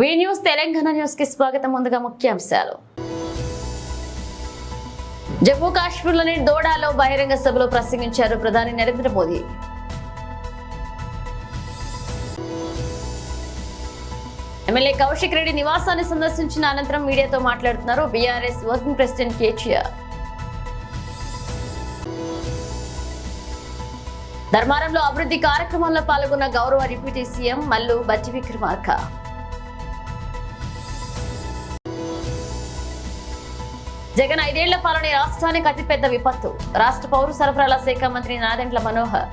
వి news Telangana news కి స్వాగతం. ముందుగా ముఖ్యాంశాలు. జమ్మూ కాశ్మీర్లోని దోడాలో బహిరంగ సభలో ప్రసంగించారు ప్రధాని నరేంద్ర మోదీ. ఎమ్మెల్యే కౌశిక్ రెడ్డి నివాసాన్ని సందర్శించిన అనంతరం మీడియాతో మాట్లాడుతున్నారు బీఆర్ఎస్ వర్కింగ్ ప్రెసిడెంట్ కేటీఆర్. ధర్మారంలో అభివృద్ధి కార్యక్రమాల్లో పాల్గొన్న గౌరవ డిప్యూటీ సీఎం మల్లు బట్టి విక్రమార్క. జగన్ 5 ఏళ్ల పాలన రాష్ట్రానికి అతిపెద్ద విపత్తు. రాష్ట్ర పౌర సరఫరాల శాఖ మంత్రి నాదెండ్ల మనోహర్.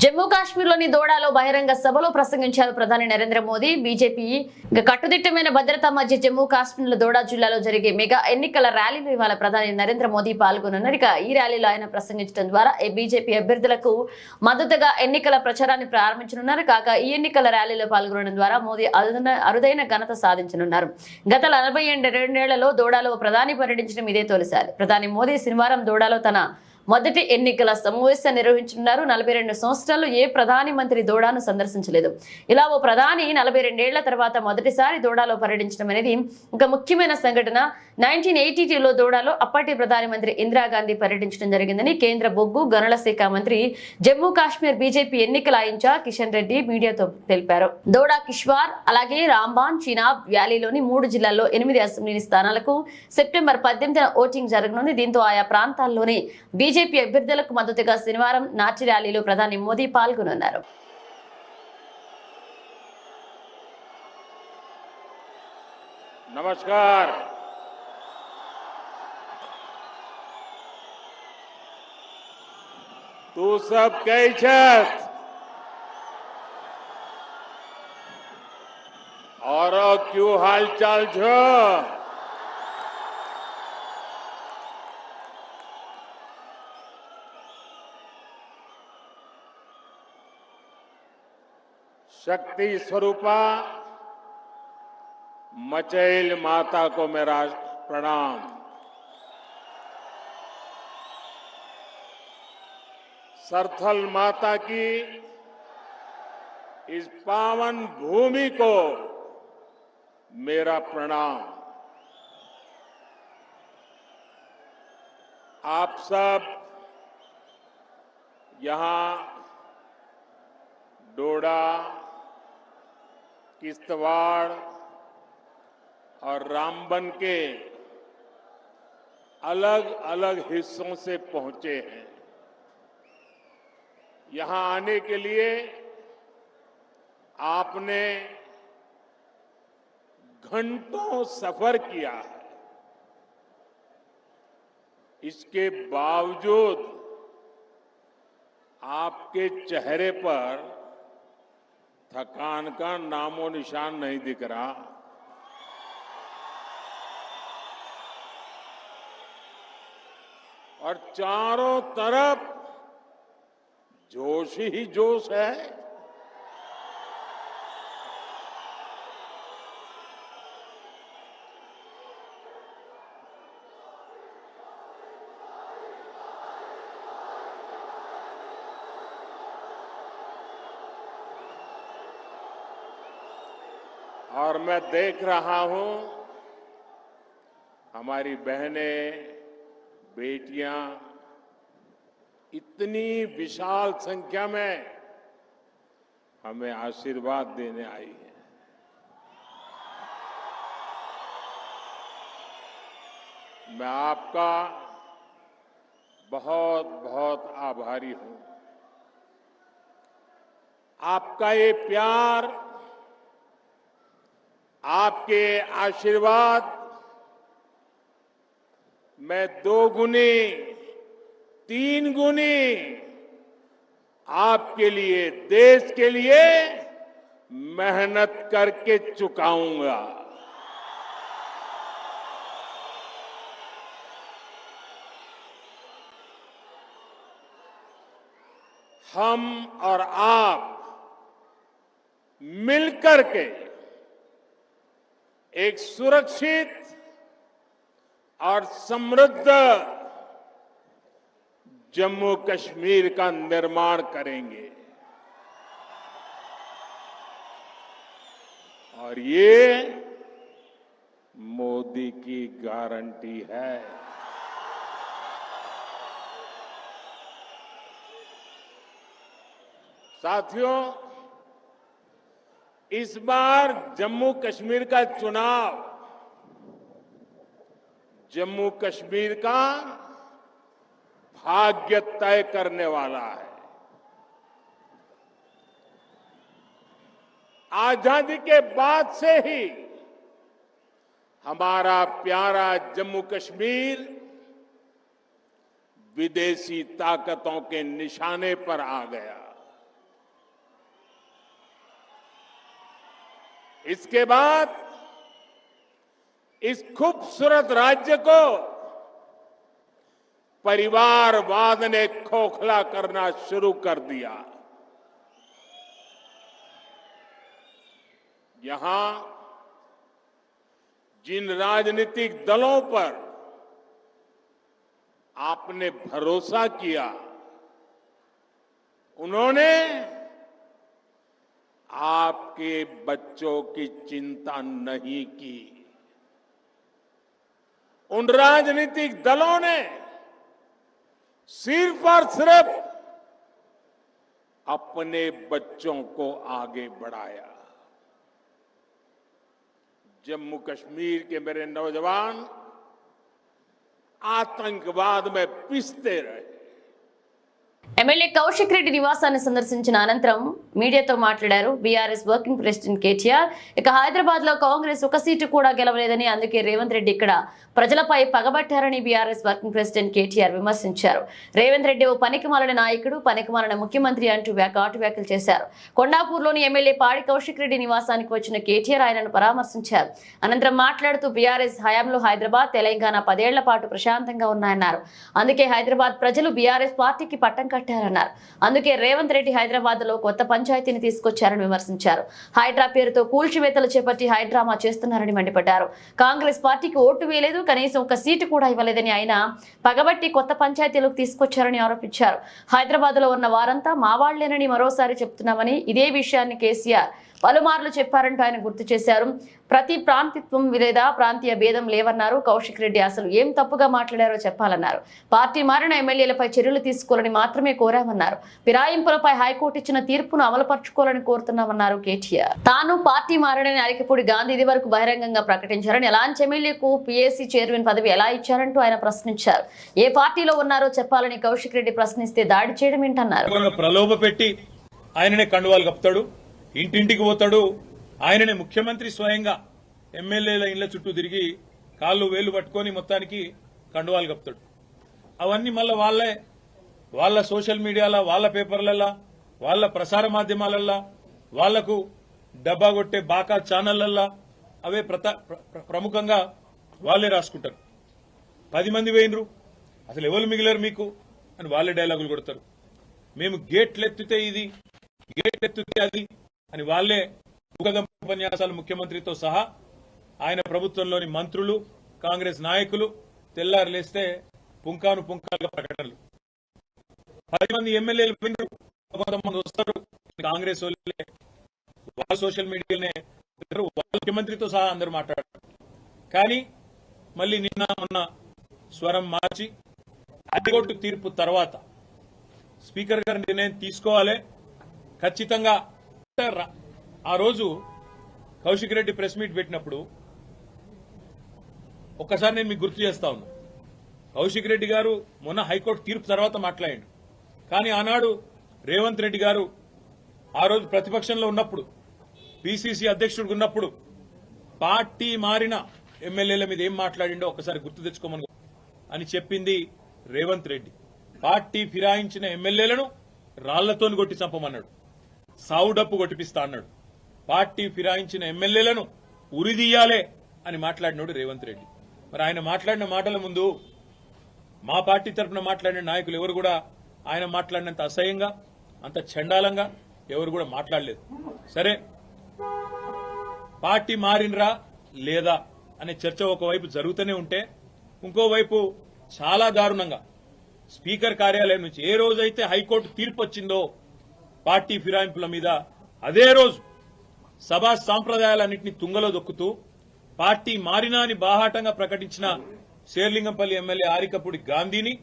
జమ్మూ కాశ్మీర్లోని దోడాలో బహిరంగ సభలో ప్రసంగించారు ప్రధాని నరేంద్ర మోదీ. బీజేపీ కట్టుదిట్టమైన భద్రత మధ్య జమ్మూ కాశ్మీర్లో దోడా జిల్లాలో జరిగే మెగా ఎన్నికల ర్యాలీలో ఇవాళ ప్రధాని నరేంద్ర మోదీ పాల్గొనున్నారు. ఈ ర్యాలీలో ఆయన ప్రసంగించడం ద్వారా బీజేపీ అభ్యర్థులకు మద్దతుగా ఎన్నికల ప్రచారాన్ని ప్రారంభించనున్నారు. కాగా ఈ ఎన్నికల ర్యాలీలో పాల్గొనడం ద్వారా మోదీ అరుదైన ఘనత సాధించనున్నారు. గత 42 దోడాలో ప్రధాని పర్యటించడం ఇదే తొలిసారి. ప్రధాని మోదీ శనివారం దోడాలో తన మొదటి ఎన్నికల సమావేశం నిర్వహించనున్నారు. 42 సంవత్సరాలు ఏ ప్రధాని మంత్రి దోడాను సందర్శించలేదు. ఇలా ఓ ప్రధాని 42 ఏళ్ల తర్వాత మొదటిసారి దోడాలో పర్యటించడం అనేది ఒక ముఖ్యమైన సంఘటన. 1982లో దోడాలో అప్పటి ప్రధాని మంత్రి ఇందిరాగాంధీ పర్యటించడం జరిగిందని కేంద్ర బొగ్గు గనుల శాఖ మంత్రి జమ్మూ కాశ్మీర్ బీజేపీ ఎన్నికల ఇన్ఛార్జ్ కిషన్ రెడ్డి మీడియాతో తెలిపారు. దోడా, కిష్వార్ అలాగే రాంబాన్, చినాబ్ వ్యాలీలోని 3 జిల్లాల్లో 8 అసెంబ్లీ స్థానాలకు సెప్టెంబర్ 18న ఓటింగ్ జరగనుంది. దీంతో ఆయా ప్రాంతాల్లోని బీజేపీ అభ్యర్థులకు మద్దతుగా శనివారం నాటి ర్యాలీలో ప్రధాని మోదీ పాల్గొనున్నారు. नमस्कार। तू सब कैछत और क्यों हालचाल छो? शक्ति स्वरूपा मचैल माता को मेरा प्रणाम। सरथल माता की इस पावन भूमि को मेरा प्रणाम। आप सब यहां डोडा, किश्तवाड़ और रामबन के अलग अलग हिस्सों से पहुंचे हैं। यहां आने के लिए आपने घंटों सफर किया है। इसके बावजूद आपके चेहरे पर थकान का नामो निशान नहीं दिख रहा। और चारों तरफ जोश ही जोश है। और मैं देख रहा हूं हमारी बहनें, बेटियां इतनी विशाल संख्या में हमें आशीर्वाद देने आई हैं। मैं आपका बहुत बहुत आभारी हूं। आपका ये प्यार, आपके आशीर्वाद मैं 2 गुनी 3 गुनी आपके लिए, देश के लिए मेहनत करके चुकाऊंगा। हम और आप मिलकर के एक सुरक्षित और समृद्ध जम्मू कश्मीर का निर्माण करेंगे। और ये मोदी की गारंटी है। साथियों, इस बार जम्मू कश्मीर का चुनाव जम्मू कश्मीर का भाग्य तय करने वाला है। आजादी के बाद से ही हमारा प्यारा जम्मू कश्मीर विदेशी ताकतों के निशाने पर आ गया। इसके बाद इस खूबसूरत राज्य को परिवारवाद ने खोखला करना शुरू कर दिया। यहां जिन राजनीतिक दलों पर आपने भरोसा किया, उन्होंने आपके बच्चों की चिंता नहीं की। उन राजनीतिक दलों ने सिर्फ और सिर्फ अपने बच्चों को आगे बढ़ाया। जम्मू कश्मीर के मेरे नौजवान आतंकवाद में पिसते रहे। ఎమ్మెల్యే కౌశిక్ రెడ్డి నివాసాన్ని సందర్శించిన అనంతరం మీడియాతో మాట్లాడారు బీఆర్ఎస్ వర్కింగ్ ప్రెసిడెంట్ కేటీఆర్. ఇక హైదరాబాద్ లో కాంగ్రెస్ ఒక సీటు కూడా గెలవలేదని, అందుకే రేవంత్ రెడ్డి ఇక్కడ ప్రజలపై పగబట్టారని బీఆర్ఎస్ వర్కింగ్ ప్రెసిడెంట్ కేటీఆర్ విమర్శించారు. రేవంత్ రెడ్డి ఓ పనికిమాలిన నాయకుడు, పనికిమాలిన ముఖ్యమంత్రి అంటూ ఘాటు వ్యాఖ్యలు చేశారు. కొండాపూర్లోని ఎమ్మెల్యే పాడి కౌశిక్ రెడ్డి నివాసానికి వచ్చిన కేటీఆర్ ఆయనను పరామర్శించారు. అనంతరం మాట్లాడుతూ బీఆర్ఎస్ హయాంలో హైదరాబాద్, తెలంగాణ 10 ఏళ్ల పాటు ప్రశాంతంగా ఉన్నాయన్నారు. అందుకే హైదరాబాద్ ప్రజలు బీఆర్ఎస్ పార్టీకి పట్టం కట్టారన్నారు. అందుకే రేవంత్ రెడ్డి హైదరాబాద్ లో కొత్త పంచాయతీని తీసుకొచ్చారని విమర్శించారు. హైడ్రా పేరుతో కూల్చివేతలు చేపట్టి హైడ్రామా చేస్తున్నారని మండిపడ్డారు. కాంగ్రెస్ పార్టీకి ఓటు వేయలేదు, కనీసం ఒక సీటు కూడా ఇవ్వలేదని ఆయన పగబట్టి కొత్త పంచాయతీలకు తీసుకొచ్చారని ఆరోపించారు. హైదరాబాద్ లో ఉన్న వారంతా మా వాళ్లేనని మరోసారి చెప్తున్నామని, ఇదే విషయాన్ని కేసీఆర్ పలుమార్లు చెప్పారంటూ ఆయన గుర్తు చేశారు. ప్రతి ప్రాంతిత్వం లేదా ప్రాంతీయ భేదం లేవన్నారు. కౌశిక్ రెడ్డి అసలు ఏం తప్పుగా మాట్లాడారో చెప్పాలన్నారు. పార్టీ మారిన ఎమ్మెల్యేలపై చర్యలు తీసుకోవాలని మాత్రమే కోరామన్నారు. ఫిరాయింపులపై హైకోర్టు ఇచ్చిన తీర్పును అమలుపరచుకోవాలని కోరుతున్నామన్నారు కేటీఆర్. తాను పార్టీ మారడని అరికపూడి గాంధీ ఇది వరకు బహిరంగంగా ప్రకటించారని, ఎలాంటి ఎమ్మెల్యేకు పీఏసీ చైర్మన్ పదవి ఎలా ఇచ్చారంటూ ఆయన ప్రశ్నించారు. ఏ పార్టీలో ఉన్నారో చెప్పాలని కౌశిక్ రెడ్డి ప్రశ్నిస్తే దాడి చేయడం ఏంటన్నారు. ప్రలోభ పెట్టి ఆయననే కండువాలు కప్తాడు, ఇంటింటికి పోతాడు. ఆయననే ముఖ్యమంత్రి స్వయంగా ఎమ్మెల్యేల ఇళ్ల చుట్టూ తిరిగి కాళ్ళు వేలు పట్టుకొని మొత్తానికి కండువాలు కప్తాడు. అవన్నీ మళ్ళా వాళ్ళ సోషల్ మీడియాలో, వాళ్ళ పేపర్లలో, వాళ్ళ ప్రసార మాధ్యమాలల్లో, వాళ్లకు డబ్బా కొట్టే బాకా ఛానళ్లల్లో అవే ప్రముఖంగా వాళ్లే రాసుకుంటారు. 10 మంది వేయినరు, అసలు ఎవరు మిగిలారు మీకు అని వాళ్ళే డైలాగులు కొడతారు. మేము గేట్లెత్తితే ఇది, గేట్లెత్తితే అది అని వాళ్లే ఉపన్యాసాలు ముఖ్యమంత్రితో సహా ఆయన ప్రభుత్వంలోని మంత్రులు, కాంగ్రెస్ నాయకులు తెల్లారు లేస్తే పుంకాను పుంకాలుగా ప్రకటనలు. 10 మంది ఎమ్మెల్యేలు వినరు, కొంతమంది వస్తారు కాంగ్రెస్ వాళ్ళే, వాళ్ళ సోషల్ మీడియానే వాళ్ళ ముఖ్యమంత్రితో సహా అందరూ మాట్లాడారు. కానీ మళ్ళీ నిన్న మొన్న స్వరం మార్చి హైకోర్టు తీర్పు తర్వాత స్పీకర్ గారు నిర్ణయం తీసుకోవాలి ఖచ్చితంగా. ఆ రోజు కౌశిక్ రెడ్డి ప్రెస్ మీట్ పెట్టినప్పుడు ఒక్కసారి నేను మీకు గుర్తు చేస్తా ఉన్నా. కౌశిక్ రెడ్డి గారు మొన్న హైకోర్టు తీర్పు తర్వాత మాట్లాడాడు. కానీ ఆనాడు రేవంత్ రెడ్డి గారు ఆ రోజు ప్రతిపక్షంలో ఉన్నప్పుడు, పీసీసీ అధ్యక్షుడిగా ఉన్నప్పుడు పార్టీ మారిన ఎమ్మెల్యేల మీద ఏం మాట్లాడిండో ఒకసారి గుర్తు తెచ్చుకోమని అని చెప్పింది రేవంత్ రెడ్డి. పార్టీ ఫిరాయించిన ఎమ్మెల్యేలను రాళ్లతోని కొట్టి చంపమన్నాడు, సావు డప్పు కొట్టిపిస్తా అన్నాడు. పార్టీ ఫిరాయించిన ఎమ్మెల్యేలను ఉరిదీయాలే అని మాట్లాడినాడు రేవంత్ రెడ్డి. మరి ఆయన మాట్లాడిన మాటల ముందు మా పార్టీ తరఫున మాట్లాడిన నాయకులు ఎవరు కూడా ఆయన మాట్లాడినంత అసహ్యంగా, అంత చండాలంగా ఎవరు కూడా మాట్లాడలేదు. సరే, పార్టీ మారినరా లేదా అనే చర్చ ఒకవైపు జరుగుతూనే ఉంటే, ఇంకోవైపు చాలా దారుణంగా స్పీకర్ కార్యాలయం నుంచి ఏ రోజైతే హైకోర్టు తీర్పు వచ్చిందో పార్టీ ఫిరాయింపుల మీద, అదే రోజు సభా సాంప్రదాయాలన్నింటినీ తుంగలో దొక్కుతూ పార్టీ మారినా అని బాహాటంగా ప్రకటించిన శేర్లింగంపల్లి ఎమ్మెల్యే ఆరికపూడి గాంధీని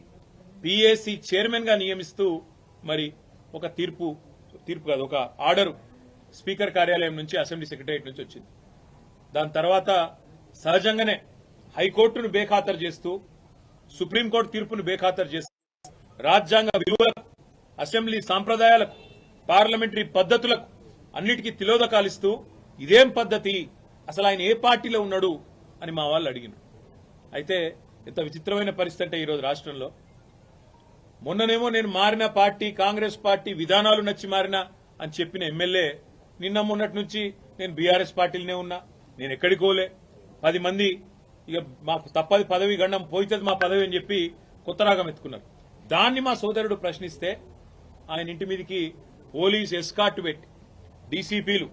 పీఏసీ చైర్మన్ గా నియమిస్తూ మరి ఒక తీర్పు కాదు, ఒక ఆర్డర్ స్పీకర్ కార్యాలయం నుంచి అసెంబ్లీ సెక్రటరియట్ నుంచి వచ్చింది. దాని తర్వాత సహజంగానే హైకోర్టును బేఖాతరు చేస్తూ సుప్రీంకోర్టు తీర్పును బేఖాతరు చేస్తూ రాజ్యాంగ విలువలకు, అసెంబ్లీ సాంప్రదాయాలకు, పార్లమెంటరీ పద్ధతులకు అన్నిటికీ తిలోదకాలిస్తూ ఇదేం పద్ధతి, అసలు ఆయన ఏ పార్టీలో ఉన్నాడు అని మా వాళ్ళు అడిగినారు. అయితే ఎంత విచిత్రమైన పరిస్థితి అంటే ఈరోజు రాష్ట్రంలో, మొన్ననేమో నేను మారిన పార్టీ కాంగ్రెస్ పార్టీ విధానాలు నచ్చి మారినా అని చెప్పిన ఎమ్మెల్యే నిన్న మొన్నటి నుంచి నేను బీఆర్ఎస్ పార్టీలోనే ఉన్నా, నేను ఎక్కడికి పోలే, 10 మంది ఇక మాకు తప్పది పదవి గండం పోయితుంది మా పదవి అని చెప్పి కొత్త రాగం ఎత్తుకున్నారు. దాన్ని మా సోదరుడు ప్రశ్నిస్తే ఆయన ఇంటి మీదకి పోలీస్ ఎస్కార్ట్ పెట్టి డీసీపీలు,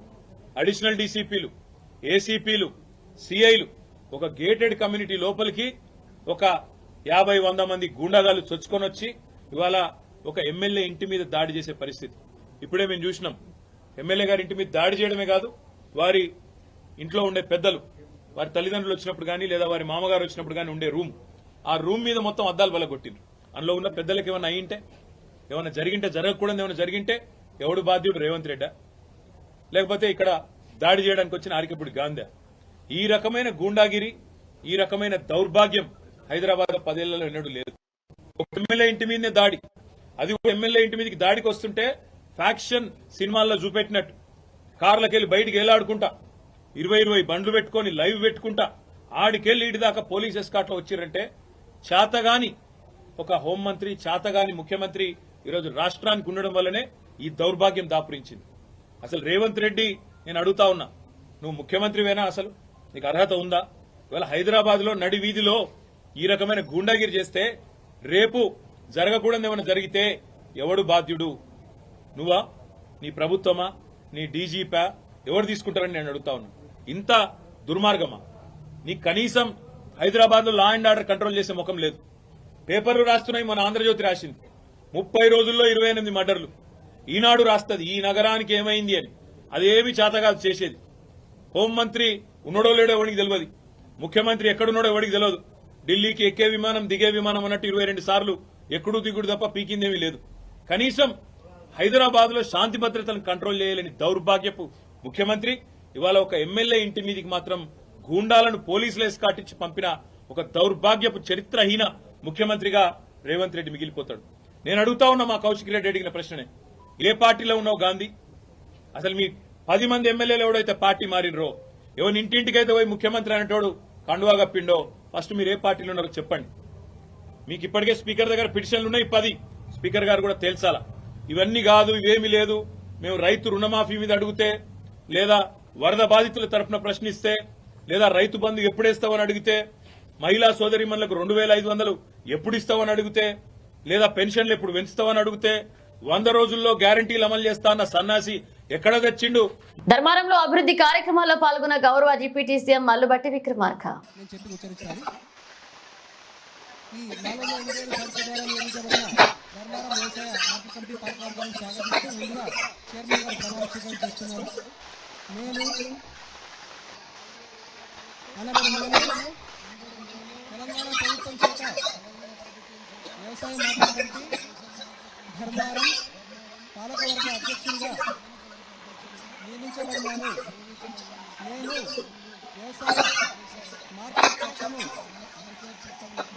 అడిషనల్ డీసీపీలు, ఏసీపీలు, సిఐలు ఒక గేటెడ్ కమ్యూనిటీ లోపలికి ఒక 50-100 మంది గూండాగాలు చొచ్చుకొని వచ్చి ఇవాళ ఒక ఎమ్మెల్యే ఇంటి మీద దాడి చేసే పరిస్థితి ఇప్పుడే మేము చూసినాం. ఎమ్మెల్యే గారి ఇంటి మీద దాడి చేయడమే కాదు, వారి ఇంట్లో ఉండే పెద్దలు, వారి తల్లిదండ్రులు వచ్చినప్పుడు కానీ లేదా వారి మామగారు వచ్చినప్పుడు కానీ ఉండే రూమ్, ఆ రూమ్ మీద మొత్తం అద్దాలు బలగొట్టిండ్రు. అందులో ఉన్న పెద్దలకు ఏమైనా అయ్యింటే, ఏమైనా జరిగింటే, జరగకూడదు ఏమైనా జరిగింటే ఎవడు బాధ్యుడు? రేవంత్ రెడ్డా, లేకపోతే ఇక్కడ దాడి చేయడానికి వచ్చిన ఆరికపూడి గాంధీ? ఈ రకమైన గూండాగిరి, ఈ రకమైన దౌర్భాగ్యం హైదరాబాద్ 10 ఏళ్లలో ఎన్నడూ లేదు. ఒక ఎమ్మెల్యే ఇంటి మీదనే దాడి, అది ఒక ఎమ్మెల్యే ఇంటి మీదకి దాడికి వస్తుంటే ఫ్యాక్షన్ సినిమాల్లో చూపెట్టినట్టు కార్లకెళ్లి బయటికి ఏలాడుకుంటా 20 బండ్లు పెట్టుకుని లైవ్ పెట్టుకుంటా ఆడికెళ్లి ఇటు దాకా పోలీస్ ఎస్కాట్ లో వచ్చిరంటే చేతగాని ఒక హోంమంత్రి, చేతగాని ముఖ్యమంత్రి ఈరోజు రాష్ట్రానికి ఉండడం వల్లనే ఈ దౌర్భాగ్యం దాపురించింది. అసలు రేవంత్ రెడ్డి, నేను అడుగుతా ఉన్నా, నువ్వు ముఖ్యమంత్రివేనా? అసలు నీకు అర్హత ఉందా? ఇవాళ హైదరాబాద్ లో నడి వీధిలో ఈ రకమైన గూండాగిరి చేస్తే రేపు జరగకూడదు ఏమైనా జరిగితే ఎవడు బాధ్యుడు? నువ్వా, నీ ప్రభుత్వమా, నీ డీజీపా? ఎవరు తీసుకుంటారని నేను అడుగుతా ఉన్నా. ఇంత దుర్మార్గమా? నీకు కనీసం హైదరాబాద్ లో లా అండ్ ఆర్డర్ కంట్రోల్ చేసే ముఖం లేదు. పేపర్లు రాస్తున్నాయి, మన ఆంధ్రజ్యోతి రాసింది 30 రోజుల్లో 28 మర్డర్లు. ఈనాడు రాస్తుంది ఈ నగరానికి ఏమైంది అని. అదేమి చేతగాదు చేసేది. హోంమంత్రి ఉన్నడో లేడో ఎవరికి తెలియదు, ముఖ్యమంత్రి ఎక్కడున్నాడో ఎవరికి తెలియదు. ఢిల్లీకి ఎక్కే విమానం దిగే విమానం అన్నట్టు 22 సార్లు ఎక్కడూ దిగుడు తప్ప పీకిందేమీ లేదు. కనీసం హైదరాబాద్ లో శాంతి భద్రతలను కంట్రోల్ చేయలేని దౌర్భాగ్యపు ముఖ్యమంత్రి ఇవాళ ఒక ఎమ్మెల్యే ఇంటి మీదికి మాత్రం గూండాలను పోలీసులు ఎస్కాటించి పంపిన ఒక దౌర్భాగ్యపు చరిత్రహీన ముఖ్యమంత్రిగా రేవంత్ రెడ్డి మిగిలిపోతాడు. నేను అడుగుతా ఉన్నా మా కౌశిక్ రెడ్డి అడిగిన ప్రశ్ననే, ఏ పార్టీలో ఉన్నావు గాంధీ? అసలు మీ 10 మంది ఎమ్మెల్యేలు ఎవడైతే పార్టీ మారినరో, ఎవరి ఇంటింటికైతే పోయి ముఖ్యమంత్రి అనేటోడు కండువా కప్పిండో, ఫస్ట్ మీరు ఏ పార్టీలో ఉన్నారో చెప్పండి. మీకు ఇప్పటికే స్పీకర్ దగ్గర పిటిషన్లు ఉన్నాయి 10. స్పీకర్ గారు కూడా తేల్చాలా. ఇవన్నీ కాదు, ఇవేమీ లేదు, మేము రైతు రుణమాఫీ మీద అడిగితే, లేదా వరద బాధితుల తరఫున ప్రశ్నిస్తే, లేదా రైతు బంధు ఎప్పుడేస్తావని అడిగితే, మహిళా సోదరిమణులకు 2500 ఎప్పుడు ఇస్తావని అడిగితే, లేదా పెన్షన్లు ఎప్పుడు పెంచుతావని అడిగితే, 100 రోజుల్లో గ్యారంటీలు అమలు చేస్తా అన్న సన్నాసి ఎక్కడ తెచ్చిండు? ధర్మారంలో అభివృద్ధి కార్యక్రమాల్లో పాల్గొన్న గౌరవ డిప్యూటీ సీఎం మల్లుబట్టి విక్రమార్క. ఈ 4 సంవత్సరాలు నిర్మించబడిన ధర్మారం వ్యవసాయ మార్కెట్ కమిటీ పాలకవర్గాన్ని స్వాగతిస్తూ ముందుగా చైర్మన్ గారు ప్రమాణ స్వీకారం చేస్తున్నారు. నేను తెలంగాణ ప్రభుత్వం చేత వ్యవసాయ మార్కెట్ కమిటీ ధర్మారం పాలకవర్గ అధ్యక్షునిగా నియమించబడినాను. నేను వ్యవసాయ మార్కెట్ చట్టము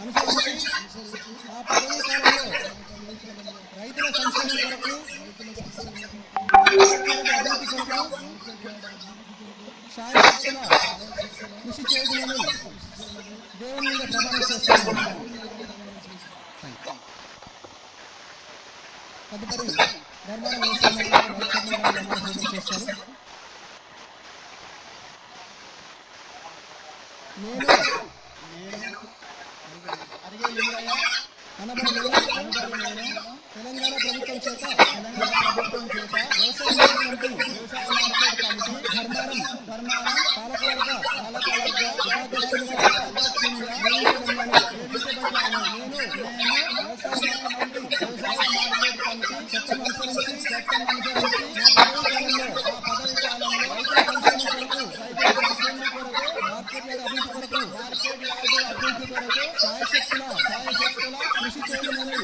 అనుసరించి ఆ పదవీ కాలంలో రైతుల సంక్షేమం కొరకు, అభివృద్ధి కొరకు శాయశక్తుల కృషి చేయగలను దేవుని మీద ప్రమాణం చేస్తున్నాను. తదుపరి ధర్మారం వ్యవసాయ ప్రమాణ చేశారు. నేను తెలంగాణ ప్రభుత్వం చేత వ్యవసాయ మార్కెట్ కమిటీ ధర్మారం పాలకవర్గ ఉపాధ్యక్షునిగా నియమించబడినాను. నేను వ్యవసాయ మార్కెట్ కమిటీ చట్టం అనుసరించి నా పదవీ కాలంలో రైతుల అభివృద్ధి కొరకు శాయశక్తుల కృషి చేయమని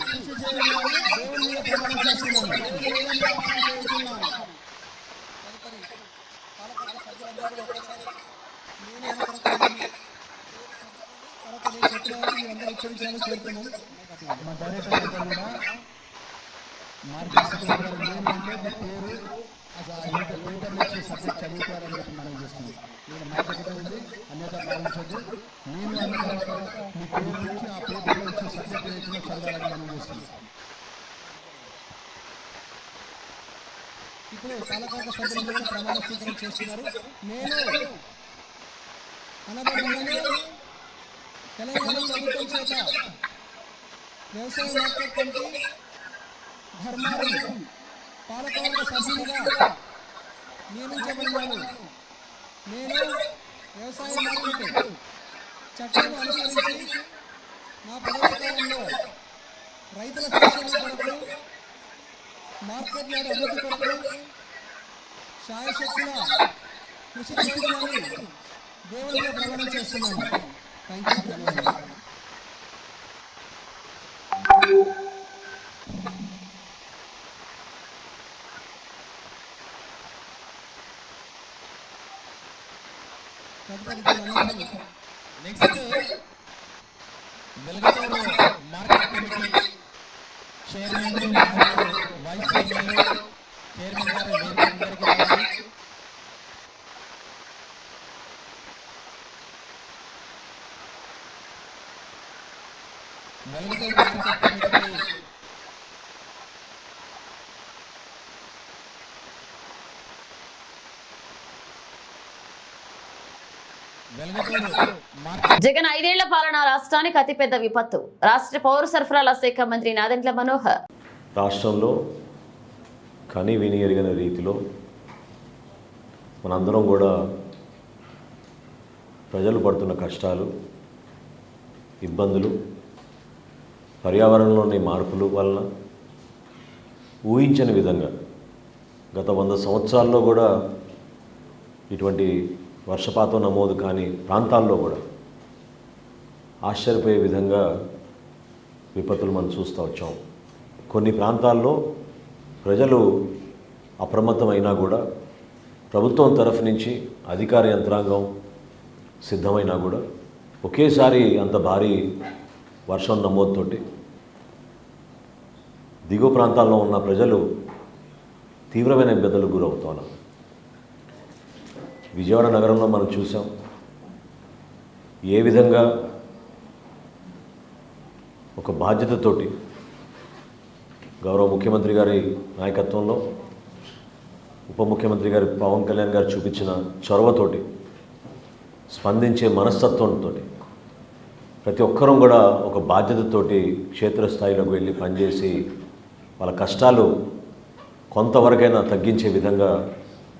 దేవుని మీద ప్రమాణం చేస్తున్నాను. తదుపరి పాలకవర్గ సభ్యులందరూ కూడా ఒకసారి నేను అన్న తర్వాత నేను చెప్పిన వారికి మీరందరూ ఉచ్చరించాలని కోరుతున్నాను. మా డైరెక్టర్ అంతా కూడా మార్కెట్ గారు ఏంటంటే మీ పేరు పేపర్లు ఇచ్చే సబ్జెక్ట్ చదువుతారని చెప్పి మనం చేస్తున్నాం. నేను మాట ఒకటే ఉంది, అన్యత భావించద్దు. నేను అన్న తర్వాత మీ పేరు నుంచి ఆ పేపర్లో ఇచ్చే సబ్జెక్ట్ ఏదైతే చదవాలని మనం చేస్తున్నాం. ఇప్పుడు పాలకవర్గ సభ్యులందరూ కూడా ప్రమాణ స్వీకారం చేస్తున్నారు. నేను అనబడినను తెలంగాణ ప్రభుత్వం చేత వ్యవసాయ మార్కెట్ కమిటీ ధర్మారం పాలకవర్గ సభ్యునిగా నియమించబడినాను. నేను వ్యవసాయ మార్కెట్ చట్టం అనుసరించి నా పదవి కాలంలో రైతుల సంక్షేమం కొరకు, మార్కెట్ యార్డ్ అభివృద్ధి కొరకు శాయశక్తుల కృషి చేయాలని దేవునిగా ప్రమాణం చేస్తున్నాను. Thank you. ధన్యవాదాలు. Next Velugutur market committee chairman vice chairman గారు వేదికకి రావాలి. వెలుగుటూరు మార్కెట్ కమిటీకి జగన్ 5 ఏళ్ల పాలన రాష్ట్రానికి అతిపెద్ద విపత్తు. రాష్ట్ర పౌర సరఫరాల శాఖ మంత్రి నాదెండ్ల మనోహర్. రాష్ట్రంలో కని విని ఎరిగిన రీతిలో మనందరం కూడా ప్రజలు పడుతున్న కష్టాలు, ఇబ్బందులు, పర్యావరణంలోని మార్పులు వలన ఊహించని విధంగా గత 100 సంవత్సరాల్లో కూడా ఇటువంటి వర్షపాతం నమోదు కాని ప్రాంతాల్లో కూడా ఆశ్చర్యపోయే విధంగా విపత్తులు మనం చూస్తూ వచ్చాం. కొన్ని ప్రాంతాల్లో ప్రజలు అప్రమత్తమైనా కూడా ప్రభుత్వం తరఫు నుంచి అధికార యంత్రాంగం సిద్ధమైనా కూడా ఒకేసారి అంత భారీ వర్షం నమోదుతోటి దిగువ ప్రాంతాల్లో ఉన్న ప్రజలు తీవ్రమైన ఇబ్బందులకు గురవుతున్నారు. విజయవాడ నగరంలో మనం చూసాం ఏ విధంగా ఒక బాధ్యతతోటి గౌరవ ముఖ్యమంత్రి గారి నాయకత్వంలో ఉప ముఖ్యమంత్రి గారి పవన్ కళ్యాణ్ గారు చూపించిన చొరవతోటి, స్పందించే మనస్తత్వంతో ప్రతి ఒక్కరూ కూడా ఒక బాధ్యతతోటి క్షేత్రస్థాయిలోకి వెళ్ళి పనిచేసి వాళ్ళ కష్టాలు కొంతవరకైనా తగ్గించే విధంగా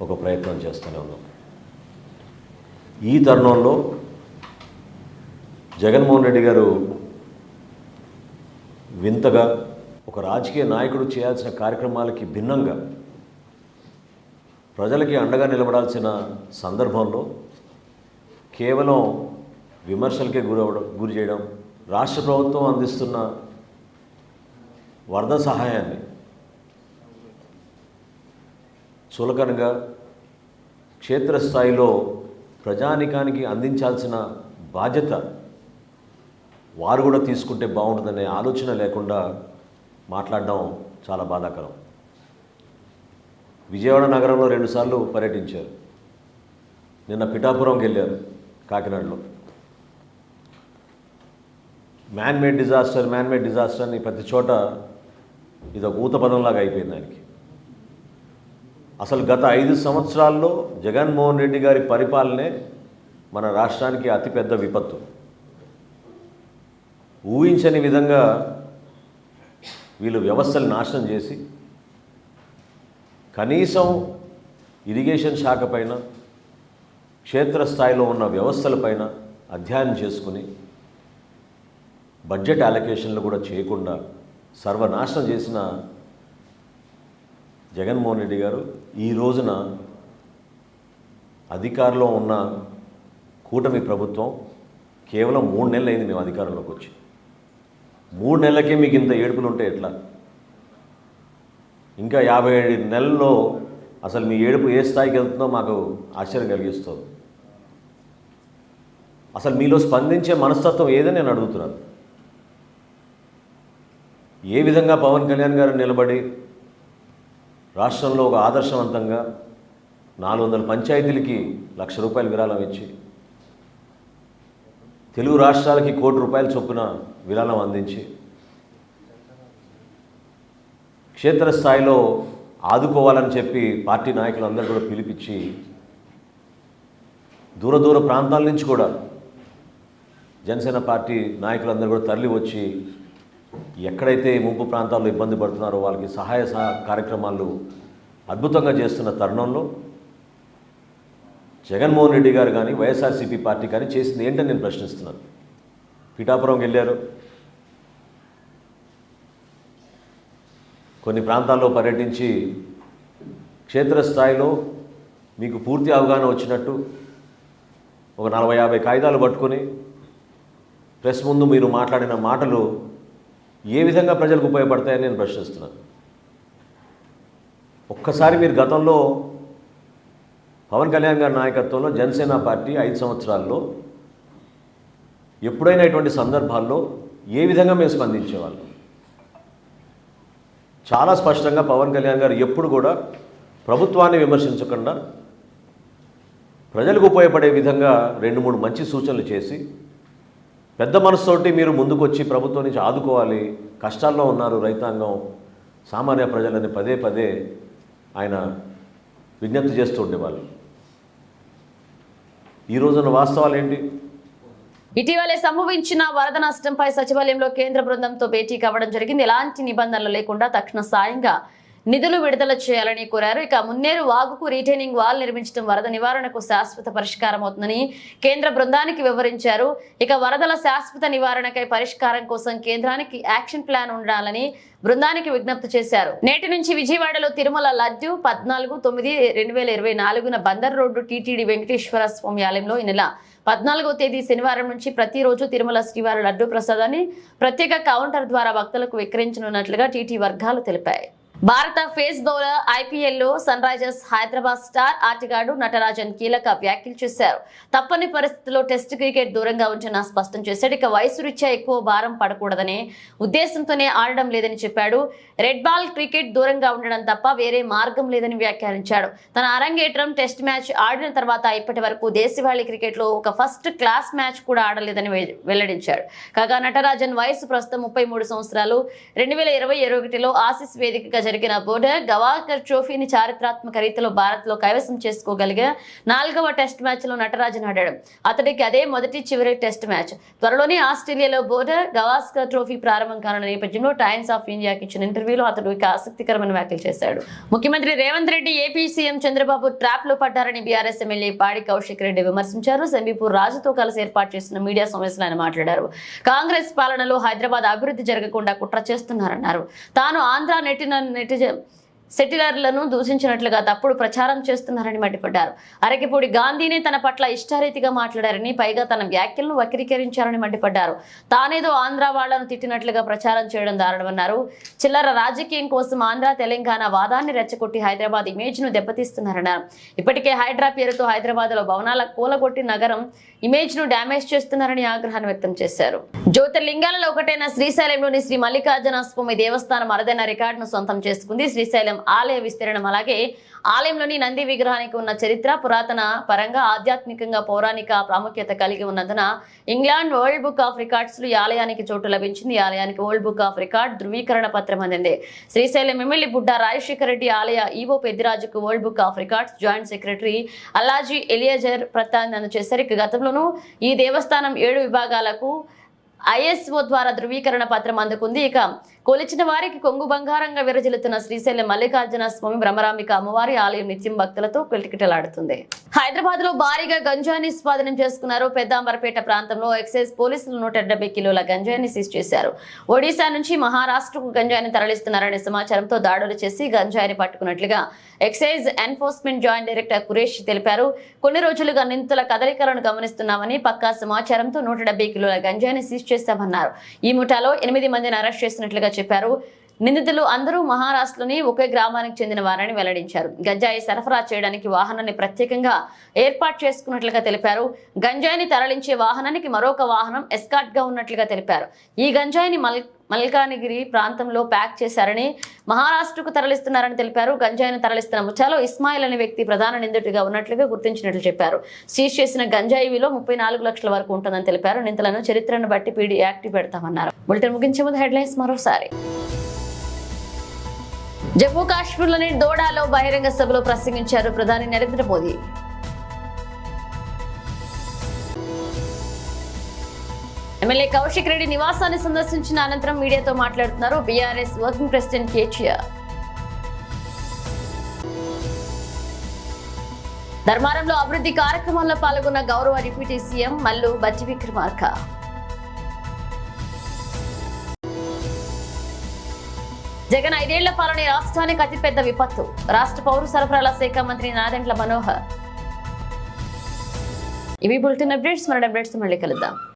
ఒక ప్రయత్నం చేస్తూనే ఉన్నాం. ఈ తరుణంలో జగన్మోహన్ రెడ్డి గారు వింతగా ఒక రాజకీయ నాయకుడు చేయాల్సిన కార్యక్రమాలకి భిన్నంగా ప్రజలకి అండగా నిలబడాల్సిన సందర్భంలో కేవలం విమర్శలకే గురి చేయడం, రాష్ట్ర ప్రభుత్వం అందిస్తున్న వరద సహాయాన్ని చులకనగా క్షేత్రస్థాయిలో ప్రజానికానికి అందించాల్సిన బాధ్యత వారు కూడా తీసుకుంటే బాగుంటుందనే ఆలోచన లేకుండా మాట్లాడడం చాలా బాధాకరం. విజయవాడ నగరంలో 2 సార్లు పర్యటించారు. నిన్న పిఠాపురంకి వెళ్ళారు, కాకినాడలో. మ్యాన్ మేడ్ డిజాస్టర్ అని ప్రతి చోట ఇది ఒక ఊత పదంలాగా అయిపోయింది ఆయనకి. అసలు గత 5 సంవత్సరాల్లో జగన్మోహన్ రెడ్డి గారి పరిపాలనే మన రాష్ట్రానికి అతిపెద్ద విపత్తు. ఊహించని విధంగా వీళ్ళు వ్యవస్థలు నాశనం చేసి కనీసం ఇరిగేషన్ శాఖ పైన, క్షేత్రస్థాయిలో ఉన్న వ్యవస్థలపైన అధ్యయనం చేసుకుని బడ్జెట్ అలొకేషన్లు కూడా చేయకుండా సర్వనాశనం చేసిన జగన్మోహన్ రెడ్డి గారు ఈ రోజున అధికారంలో ఉన్న కూటమి ప్రభుత్వం కేవలం 3 నెలలు అయింది మేము అధికారంలోకి వచ్చి. 3 నెలలకే మీకు ఇంత ఏడుపులు ఉంటే ఎట్లా? ఇంకా 57 నెలల్లో అసలు మీ ఏడుపు ఏ స్థాయికి వెళ్తుందో మాకు ఆశ్చర్యం కలిగిస్తుంది. అసలు మీలో స్పందించే మనస్తత్వం ఏదని నేను అడుగుతున్నాను. ఏ విధంగా పవన్ కళ్యాణ్ గారు నిలబడి రాష్ట్రంలో ఒక ఆదర్శవంతంగా 400 పంచాయతీలకి ₹1,00,000 విరాళం ఇచ్చి తెలుగు రాష్ట్రాలకి ₹1,00,00,000 చొప్పున విరాళం అందించి క్షేత్రస్థాయిలో ఆదుకోవాలని చెప్పి పార్టీ నాయకులందరూ కూడా పిలిపించి దూర ప్రాంతాల నుంచి కూడా జనసేన పార్టీ నాయకులందరూ కూడా తరలి వచ్చి ఎక్కడైతే ముంపు ప్రాంతాల్లో ఇబ్బంది పడుతున్నారో వాళ్ళకి సహాయ కార్యక్రమాలు అద్భుతంగా చేస్తున్న తరుణంలో జగన్మోహన్ రెడ్డి గారు కానీ వైఎస్ఆర్సీపీ పార్టీ కానీ చేసింది ఏంటని నేను ప్రశ్నిస్తున్నాను. పిఠాపురంకి వెళ్ళారు, కొన్ని ప్రాంతాల్లో పర్యటించి క్షేత్రస్థాయిలో మీకు పూర్తి అవగాహన వచ్చినట్టు ఒక 40-50 కాగితాలు పట్టుకొని ప్రెస్ ముందు మీరు మాట్లాడిన మాటలు ఏ విధంగా ప్రజలకు ఉపయోగపడతాయని నేను ప్రశ్నిస్తున్నాను. ఒక్కసారి మీరు గతంలో పవన్ కళ్యాణ్ గారి నాయకత్వంలో జనసేన పార్టీ 5 సంవత్సరాల్లో ఎప్పుడైనా ఇటువంటి సందర్భాల్లో ఏ విధంగా మేము స్పందించేవాళ్ళం? చాలా స్పష్టంగా పవన్ కళ్యాణ్ గారు ఎప్పుడు కూడా ప్రభుత్వాన్ని విమర్శించకుండా ప్రజలకు ఉపయోగపడే విధంగా 2-3 మంచి సూచనలు చేసి పెద్ద మనసుతోటి మీరు ముందుకు వచ్చి ప్రభుత్వం నుంచి ఆదుకోవాలి, కష్టాల్లో ఉన్నారు రైతాంగం, సామాన్య ప్రజలని పదే ఆయన విజ్ఞప్తి చేస్తూ ఉండేవాళ్ళు. ఈ రోజున వాస్తవాలు ఏంటి? ఇటీవలే సంభవించిన వరద నష్టంపై సచివాలయంలో కేంద్ర బృందంతో భేటీ కావడం జరిగింది. ఎలాంటి నిబంధనలు లేకుండా తక్షణ సాయంగా నిధులు విడుదల చేయాలని కోరారు. ఇక మున్నేరు వాగుకు రీటైనింగ్ వాల్ నిర్మించడం వరద నివారణకు శాశ్వత పరిష్కారం అవుతుందని కేంద్ర బృందానికి వివరించారు. ఇక వరదల శాశ్వత నివారణకై పరిష్కారం కోసం కేంద్రానికి యాక్షన్ ప్లాన్ ఉండాలని బృందానికి విజ్ఞప్తి చేశారు. నేటి నుంచి విజయవాడలో తిరుమల లడ్డు 14/9/2024 బందర్ రోడ్డు టీటీడీ వెంకటేశ్వర స్వామి ఆలయంలో ఈ నెల 14వ తేదీ శనివారం నుంచి ప్రతిరోజు తిరుమల శ్రీవారి లడ్డు ప్రసాదాన్ని ప్రత్యేక కౌంటర్ ద్వారా భక్తులకు విక్రయించనున్నట్లుగా టీటీ వర్గాలు తెలిపాయి. భారత ఫేస్ బౌలర్ ఐపీఎల్లో సన్ రైజర్స్ హైదరాబాద్ స్టార్ ఆటగాడు నటరాజన్ కీలక వ్యాఖ్యలు చేశారు. తప్పని పరిస్థితుల్లో టెస్ట్ క్రికెట్ దూరంగా ఉంచిన స్పష్టం చేశాడు. ఇక వయసు రీత్యా ఎక్కువ భారం పడకూడదనే ఉద్దేశంతోనే ఆడడం లేదని చెప్పాడు. రెడ్ బాల్ క్రికెట్ దూరంగా ఉండడం తప్ప వేరే మార్గం లేదని వ్యాఖ్యానించాడు. తన అరంగేట్రం టెస్ట్ మ్యాచ్ ఆడిన తర్వాత ఇప్పటి వరకు దేశవాళీ క్రికెట్ లో ఒక ఫస్ట్ క్లాస్ మ్యాచ్ కూడా ఆడలేదని వెల్లడించాడు. కాగా నటరాజన్ వయసు ప్రస్తుతం 33 సంవత్సరాలు. 2020-21లో ఆసీస్ వేదికగా జరిగిన బోర్డర్ గవాస్కర్ ట్రోఫీని చారిత్రాత్మక రీతిలో భారత్ లో కైవసం చేసుకోగలిగే 4వ టెస్ట్ మ్యాచ్ లో నటరాజన్ ఆడాడు. అతడికి అదే మొదటి చివరి టెస్ట్ మ్యాచ్. త్వరలోనే ఆస్ట్రేలియాలో బోర్డర్ గవాస్కర్ ట్రోఫీ ప్రారంభం కానున్న నేపథ్యంలో టైమ్స్ ఆఫ్ ఇండియాకి ఇచ్చిన ఇంటర్వ్యూలో అతడు ఇక ఆసక్తికరమైన వ్యాఖ్యలు చేశాడు. ముఖ్యమంత్రి Revanth Reddy AP CM Chandrababu trap లో పడ్డారని బీఆర్ఎస్ ఎమ్మెల్యే పాడి కౌశిక్ రెడ్డి విమర్శించారు. సంబీపూర్ రాజుతో కలిసి ఏర్పాటు చేసిన మీడియా సమావేశంలో ఆయన మాట్లాడారు. కాంగ్రెస్ పాలనలో హైదరాబాద్ అభివృద్ధి జరగకుండా కుట్ర చేస్తున్నారన్నారు. తాను ఆంధ్ర సెటిలర్లను దూషించినట్లుగా తప్పుడు ప్రచారం చేస్తున్నారని మండిపడ్డారు. అరకిపూడి గాంధీనే తన పట్ల ఇష్టారీతిగా మాట్లాడారని, పైగా తన వ్యాఖ్యలను వక్రీకరించారని మండిపడ్డారు. తానేదో ఆంధ్ర వాళ్లను తిట్టినట్లుగా ప్రచారం చేయడం దారుణమన్నారు. చిల్లర రాజకీయం కోసం ఆంధ్ర తెలంగాణ వాదాన్ని రెచ్చగొట్టి హైదరాబాద్ ఇమేజ్ ను దెబ్బతీస్తున్నారన్నారు. ఇప్పటికే హైడ్రా పేరుతో హైదరాబాద్ లో భవనాల కూలగొట్టి నగరం ఇమేజ్ ను డ్యామేజ్ చేస్తున్నారని ఆగ్రహాన్ని వ్యక్తం చేశారు. జ్యోతిర్లింగాలలో ఒకటైన శ్రీశైలంలోని శ్రీ మల్లికార్జున స్వామి దేవస్థానం అరుదైన రికార్డును సొంతం చేసుకుంది. శ్రీశైలం ఆలయ విస్తీర్ణం అలాగే ఆలయంలోని నంది విగ్రహానికి ఉన్న చరిత్ర పురాతన పరంగా ఆధ్యాత్మికంగా పౌరాణిక ప్రాముఖ్యత కలిగి ఉన్నందున England world book of records లో ఈ ఆలయానికి చోటు లభించింది. ఈ ఆలయానికి వరల్డ్ బుక్ ఆఫ్ రికార్డ్ ధృవీకరణ పత్రం అందింది. శ్రీశైలం ఎమ్మెల్యే బుడ్డా రాజశేఖర రెడ్డి ఆలయ ఈవో పెద్దిరాజుకు world book of records joint secretary Allaji Eliezer ప్రతాందన చేశారు. గతంలోనూ ఈ దేవస్థానం 7 విభాగాలకు ఐఎస్ఓ ద్వారా ధృవీకరణ పత్రం అందుకుంది. ఇక కొలిచిన వారికి కొంగు బంగారంగా విరజిల్లుతున్న శ్రీశైలం మల్లికార్జున స్వామి బ్రహ్మరాంబిక అమ్మవారి ఆలయం నిత్యం భక్తులతో కిటకిటలాడుతుంది. హైదరాబాద్ లో భారీగా గంజాయిని స్వాధీనం చేసుకున్నారు. పెద్దాంబరపేట ప్రాంతంలో ఎక్సైజ్ పోలీసులు 170 కిలోల గంజాయిని సీజ్ చేశారు. ఒడిశా నుంచి మహారాష్ట్రకు గంజాయిని తరలిస్తున్నారనే సమాచారంతో దాడులు చేసి గంజాయిని పట్టుకున్నట్లుగా excise enforcement joint director Kuresh తెలిపారు. కొన్ని రోజులుగా నిందితుల కదలికలను గమనిస్తున్నామని, పక్కా సమాచారంతో 170 కిలోల గంజాయిని సీజ్ చేశామన్నారు. ఈ ముఠాలో 8 మందిని అరెస్ట్ చేసినట్లుగా చెప్పారు. నిందితులు అందరూ మహారాష్ట్రలోని ఒకే గ్రామానికి చెందిన వారని వెల్లడించారు. గంజాయి సరఫరా చేయడానికి వాహనాన్ని ప్రత్యేకంగా ఏర్పాటు చేసుకున్నట్లుగా తెలిపారు. గంజాయిని తరలించే వాహనానికి మరొక వాహనం ఎస్కార్ట్ గా ఉన్నట్లుగా తెలిపారు. ఈ గంజాయిని మల్కానగిరి ప్రాంతంలో ప్యాక్ చేశారని, మహారాష్ట్రకు తరలిస్తున్నారని తెలిపారు. గంజాయిని తరలిస్తున్న ముఠాలో ఇస్మాయిల్ అనే వ్యక్తి ప్రధాన నిందితుడిగా ఉన్నట్లుగా గుర్తించినట్లు చెప్పారు. సీజ్ చేసిన గంజాయి విలువ 34 లక్షల వరకు ఉంటుందని తెలిపారు. నిందితులను చరిత్రను బట్టి పీడీ యాక్టివ్ పెడతామన్నారు. బులెటిన్ ముగించే ముందు హెడ్లైన్స్ మరోసారి. జమ్మూ కాశ్మీర్లోని దోడాలో బహిరంగ సభలో ప్రసంగించారు ప్రధాని నరేంద్ర మోదీ. ఎమ్మెల్యే కౌశిక్ రెడ్డి నివాసాన్ని సందర్శించిన అనంతరం మీడియాతో మాట్లాడుతున్నారు బీఆర్ఎస్ వర్కింగ్ ప్రెసిడెంట్ కేటీఆర్. ధర్మారంలో అభివృద్ధి కార్యక్రమాల్లో పాల్గొన్న గౌరవ డిప్యూటీ సీఎం మల్లు బట్టి విక్రమార్క. జగన్ 5 ఏళ్ల పాలన రాష్ట్రానికి అతిపెద్ద విపత్తు. రాష్ట్ర పౌర సరఫరాల శాఖ మంత్రి నాదెండ్ల మనోహర్. ఇవి బులెటిన్ అప్డేట్స్. మరో అప్డేట్స్ మళ్ళీ కలుద్దాం.